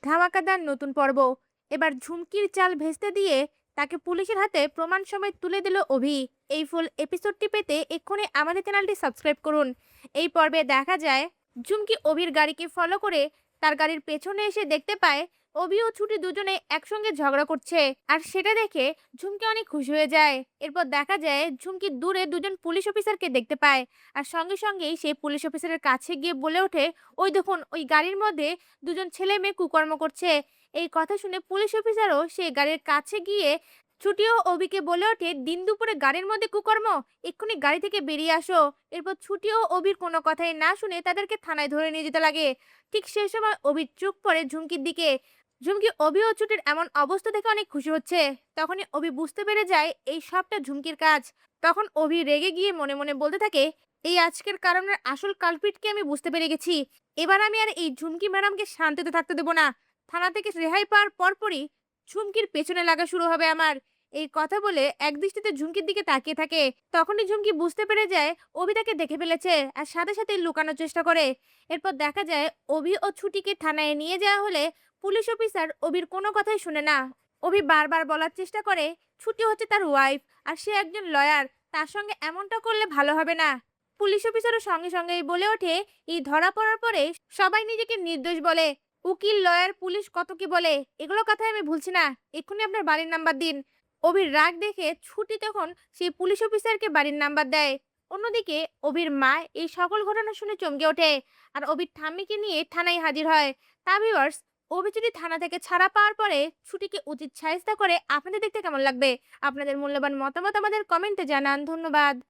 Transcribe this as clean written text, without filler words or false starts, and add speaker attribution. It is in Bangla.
Speaker 1: ধামাকাদার নতুন পর্ব। এবার ঝুমকির চাল ভেস্তে দিয়ে তাকে পুলিশের হাতে প্রমাণ সমেত তুলে দিল অভি। এই ফুল এপিসোডটি পেতে এক্ষুনি আমাদের চ্যানেলটি সাবস্ক্রাইব করুন। এই পর্বে দেখা যায় ঝুমকি অভির গাড়িকে ফলো করে তার গাড়ির পেছনে এসে দেখতে পায় অভি ও ছুটি দুজনে একসঙ্গে ঝগড়া করছে। আর সেটা দেখে ঝুমকি অনেক খুশি হয়ে যায়। এরপর দেখা যায় ঝুমকি দূরে দুজন পুলিশ অফিসারকে দেখতে পায়। আর সঙ্গে সঙ্গেই সেই পুলিশ অফিসারের কাছে গিয়ে বলে ওঠে, ওই দেখুন ওই গাড়ির মধ্যে দুজন ছেলে মেয়ে কুকর্ম করছে। এই কথা শুনে পুলিশ অফিসারও সে গাড়ির কাছে গিয়ে ছুটিও অভিকে বলে ওঠে, দিন দুপুরে গাড়ির মধ্যে কুকর্ম, এক্ষুনি গাড়ি থেকে বেরিয়ে আসো। এরপর ছুটিও অভির কোনো কথাই না শুনে তাদেরকে থানায় ধরে নিয়ে যেতে লাগে। ঠিক সেই সময় অভির চোখ পড়ে ঝুমকির দিকে। ঝুমকি অভি ও ছুটির এমন অবস্থা দেখে অনেক খুশি হচ্ছে। তখনই অভি বুঝতে পেরে যায় এই সবটা ঝুমকির কাজ। তখন অভি রেগে গিয়ে মনে মনে বলতে থাকে, এই আজকের কারণের আসল কালপিটকে আমি বুঝতে পেরে গেছি। এবার আমি আর এই ঝুমকি ম্যাডামকে শান্তিতে থাকতে দেবো না। থানা থেকে রেহাই পাওয়ার পরপরই ঝুমকির পেছনে লাগা শুরু হবে আমার। এই কথা বলে একদৃষ্টিতে ঝুমকির দিকে তাকিয়ে থাকে। তখনই ঝুমকি বুঝতে পেরে যায় অভি তাকে দেখে ফেলেছে আর সাথে সাথে লুকানোর চেষ্টা করে। এরপর দেখা যায় অভি ও ছুটিকে থানায় নিয়ে যাওয়া হলে পুলিশ অফিসার অভির কোনো কথাই শুনে না। অভি বারবার বলার চেষ্টা করে ছুটি হচ্ছে তার ওয়াইফ আর সে একজন লয়ার, তার সঙ্গে এমনটা করলে ভালো হবে না। পুলিশ অফিসারও সঙ্গে সঙ্গেই বলে ওঠে, এই ধরা পড়ার পরে সবাই নিজেকে নির্দোষ বলে। উকিল, লয়ার, পুলিশ কত কি বলে, এগুলো কথাই আমি ভুলছি না। এক্ষুনি আপনার বাড়ির নাম্বার দিন। অভির রাগ দেখে ছুটি তখন সেই পুলিশ অফিসারকে বাড়ির নাম্বার দেয়। অন্যদিকে অভির মা এই সকল ঘটনা শুনে চমকে ওঠে আর অভির ঠাম্মিকে নিয়ে থানায় হাজির হয়। তা ভিউয়ার্স, অভি যদি থানা থেকে ছাড়া পাওয়ার পরে ছুটিকে উচিত শায়েস্তা করে, আপনাদের দেখতে কেমন লাগবে? আপনাদের মূল্যবান মতামত আমাদের কমেন্টে জানান। ধন্যবাদ।